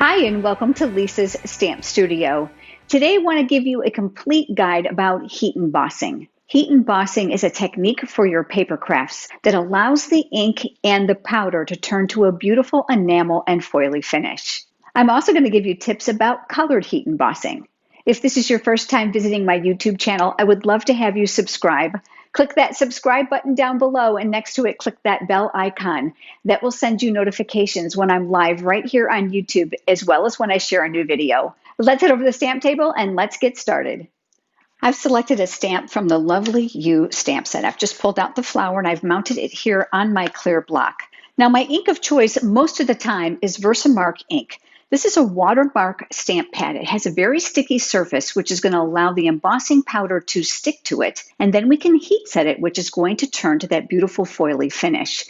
Hi, and welcome to Lisa's Stamp Studio. Today I want to give you a complete guide about heat embossing. Heat embossing is a technique for your paper crafts that allows the ink and the powder to turn to a beautiful enamel and foily finish. I'm also going to give you tips about colored heat embossing. If this is your first time visiting my YouTube channel, I would love to have you subscribe. Click that subscribe button down below, and next to it, click that bell icon. That will send you notifications when I'm live right here on YouTube, as well as when I share a new video. Let's head over to the stamp table and let's get started. I've selected a stamp from the Lovely You stamp set. I've just pulled out the flower and I've mounted it here on my clear block. Now, my ink of choice most of the time is Versamark ink. This is a watermark stamp pad. It has a very sticky surface, which is going to allow the embossing powder to stick to it, and then we can heat set it, which is going to turn to that beautiful foily finish.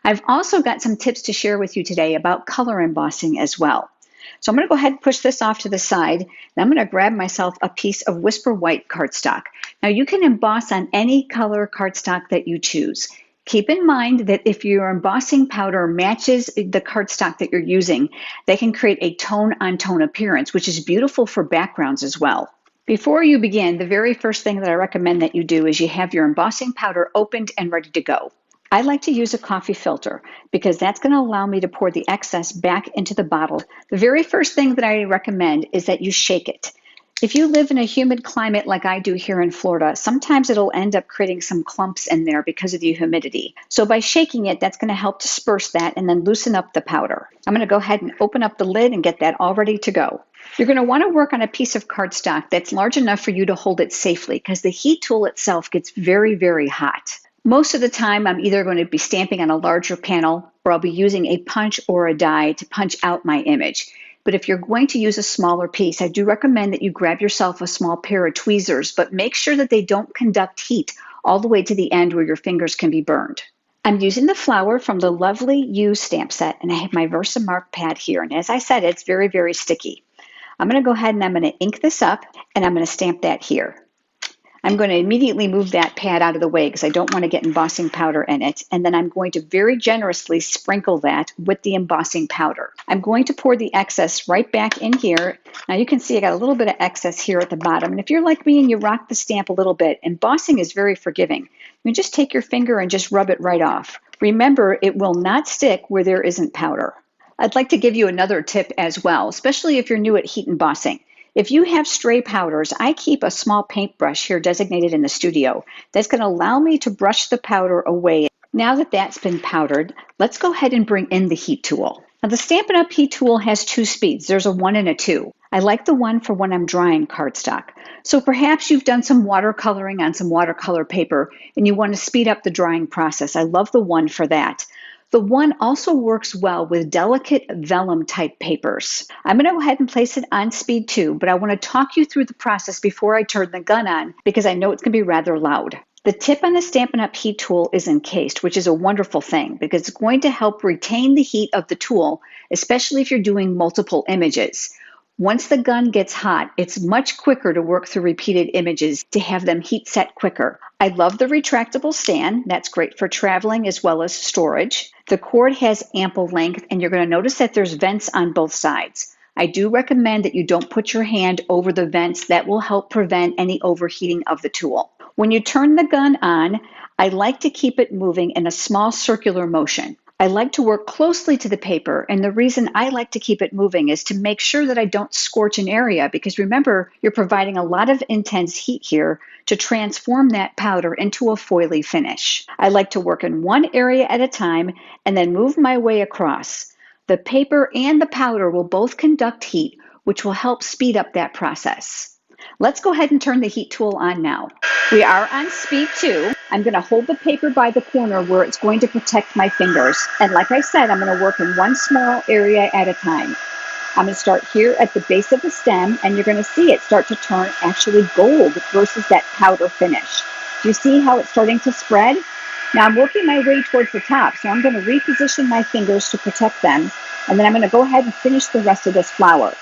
I've also got some tips to share with you today about color embossing as well. So I'm going to go ahead and push this off to the side, and I'm going to grab myself a piece of Whisper White cardstock. Now, you can emboss on any color cardstock that you choose. Keep in mind that if your embossing powder matches the cardstock that you're using, they can create a tone-on-tone appearance, which is beautiful for backgrounds as well. Before you begin, the very first thing that I recommend that you do is you have your embossing powder opened and ready to go. I like to use a coffee filter because that's going to allow me to pour the excess back into the bottle. The very first thing that I recommend is that you shake it. If you live in a humid climate like I do here in Florida, sometimes it'll end up creating some clumps in there because of the humidity. So by shaking it, that's going to help disperse that and then loosen up the powder. I'm going to go ahead and open up the lid and get that all ready to go. You're going to want to work on a piece of cardstock that's large enough for you to hold it safely because the heat tool itself gets very, very hot. Most of the time, I'm either going to be stamping on a larger panel or I'll be using a punch or a die to punch out my image. But if you're going to use a smaller piece, I do recommend that you grab yourself a small pair of tweezers, but make sure that they don't conduct heat all the way to the end where your fingers can be burned. I'm using the flower from the Lovely You stamp set, and I have my Versamark pad here. And as I said, it's very, very sticky. I'm going to go ahead and I'm going to ink this up, and I'm going to stamp that here. I'm going to immediately move that pad out of the way because I don't want to get embossing powder in it. And then I'm going to very generously sprinkle that with the embossing powder. I'm going to pour the excess right back in here. Now you can see I got a little bit of excess here at the bottom. And if you're like me and you rock the stamp a little bit, embossing is very forgiving. You just take your finger and just rub it right off. Remember, it will not stick where there isn't powder. I'd like to give you another tip as well, especially if you're new at heat embossing. If you have stray powders, I keep a small paintbrush here designated in the studio that's going to allow me to brush the powder away. Now that that's been powdered, let's go ahead and bring in the heat tool. Now the Stampin' Up! Heat tool has two speeds. There's a 1 and a 2. I like the 1 for when I'm drying cardstock. So perhaps you've done some watercoloring on some watercolor paper and you want to speed up the drying process. I love the 1 for that. The 1 also works well with delicate vellum type papers. I'm going to go ahead and place it on speed 2, but I want to talk you through the process before I turn the gun on because I know it's going to be rather loud. The tip on the Stampin' Up! Heat tool is encased, which is a wonderful thing because it's going to help retain the heat of the tool, especially if you're doing multiple images. Once the gun gets hot, it's much quicker to work through repeated images to have them heat set quicker. I love the retractable stand. That's great for traveling as well as storage. The cord has ample length, and you're going to notice that there's vents on both sides. I do recommend that you don't put your hand over the vents. That will help prevent any overheating of the tool. When you turn the gun on, I like to keep it moving in a small circular motion. I like to work closely to the paper, and the reason I like to keep it moving is to make sure that I don't scorch an area because remember, you're providing a lot of intense heat here to transform that powder into a foily finish. I like to work in one area at a time and then move my way across. The paper and the powder will both conduct heat, which will help speed up that process. Let's go ahead and turn the heat tool on now. We are on speed 2. I'm going to hold the paper by the corner where it's going to protect my fingers. And like I said, I'm going to work in one small area at a time. I'm going to start here at the base of the stem, and you're going to see it start to turn actually gold versus that powder finish. Do you see how it's starting to spread? Now I'm working my way towards the top, so I'm going to reposition my fingers to protect them, and then I'm going to go ahead and finish the rest of this flower.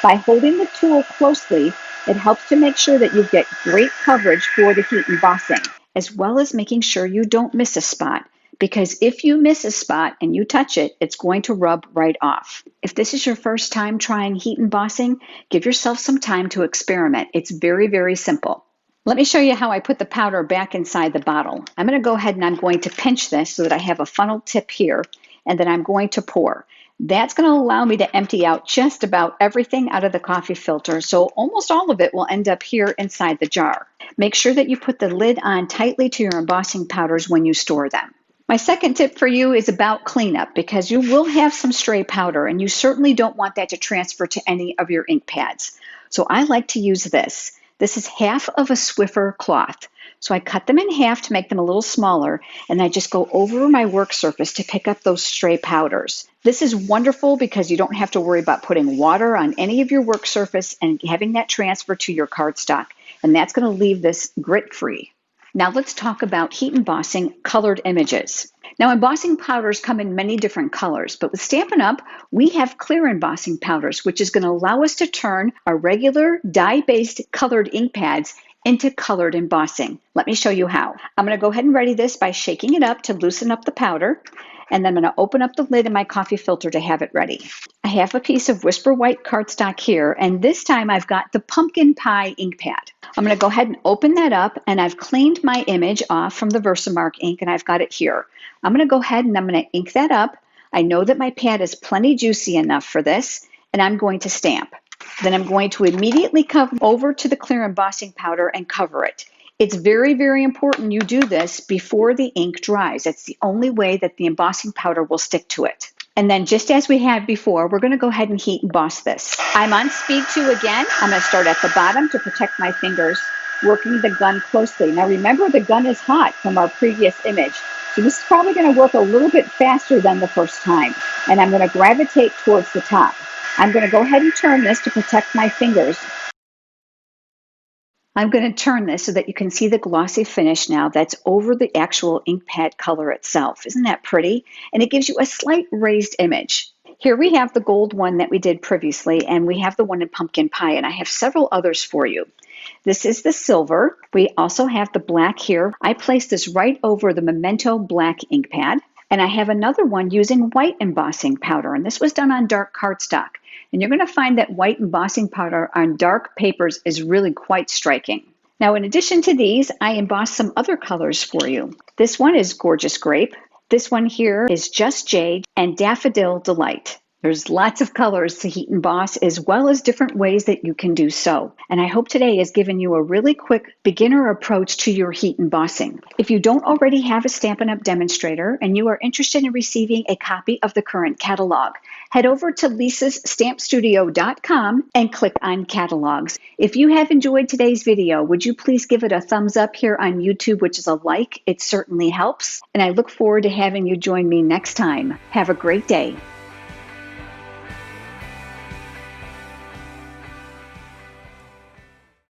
By holding the tool closely, it helps to make sure that you get great coverage for the heat embossing, as well as making sure you don't miss a spot. because if you miss a spot and you touch it, it's going to rub right off. If this is your first time trying heat embossing, give yourself some time to experiment. It's very, very simple. Let me show you how I put the powder back inside the bottle. I'm going to go ahead and I'm going to pinch this so that I have a funnel tip here, and then I'm going to pour. That's going to allow me to empty out just about everything out of the coffee filter, so almost all of it will end up here inside the jar. Make sure that you put the lid on tightly to your embossing powders when you store them. My second tip for you is about cleanup, because you will have some stray powder and you certainly don't want that to transfer to any of your ink pads. So I like to use this. This is half of a Swiffer cloth. So I cut them in half to make them a little smaller, and I just go over my work surface to pick up those stray powders. This is wonderful because you don't have to worry about putting water on any of your work surface and having that transfer to your cardstock, and that's going to leave this grit-free. Now let's talk about heat embossing colored images. Now, embossing powders come in many different colors, but with Stampin' Up, we have clear embossing powders, which is going to allow us to turn our regular dye-based colored ink pads into colored embossing. Let me show you how. I'm going to go ahead and ready this by shaking it up to loosen up the powder, and then I'm going to open up the lid in my coffee filter to have it ready. I have a piece of Whisper White cardstock here, and this time I've got the Pumpkin Pie ink pad. I'm going to go ahead and open that up, and I've cleaned my image off from the Versamark ink, and I've got it here. I'm going to go ahead and I'm going to ink that up. I know that my pad is plenty juicy enough for this, and I'm going to stamp. Then I'm going to immediately come over to the clear embossing powder and cover it. It's very, very important you do this before the ink dries. It's the only way that the embossing powder will stick to it. And then just as we had before, we're going to go ahead and heat emboss this. I'm on speed 2 again. I'm going to start at the bottom to protect my fingers, working the gun closely. Now remember, the gun is hot from our previous image, so this is probably going to work a little bit faster than the first time. And I'm going to gravitate towards the top. I'm going to go ahead and turn this to protect my fingers. I'm going to turn this so that you can see the glossy finish now that's over the actual ink pad color itself. Isn't that pretty? And it gives you a slight raised image. Here we have the gold one that we did previously, and we have the one in Pumpkin Pie, and I have several others for you. This is the silver. We also have the black here. I placed this right over the Memento black ink pad. And I have another one using white embossing powder, and this was done on dark cardstock. And you're going to find that white embossing powder on dark papers is really quite striking. Now, in addition to these, I embossed some other colors for you. This one is Gorgeous Grape. This one here is Just Jade and Daffodil Delight. There's lots of colors to heat emboss, as well as different ways that you can do so. And I hope today has given you a really quick beginner approach to your heat embossing. If you don't already have a Stampin' Up! Demonstrator and you are interested in receiving a copy of the current catalog, head over to lisasstampstudio.com and click on Catalogs. If you have enjoyed today's video, would you please give it a thumbs up here on YouTube, which is a like? It certainly helps. And I look forward to having you join me next time. Have a great day.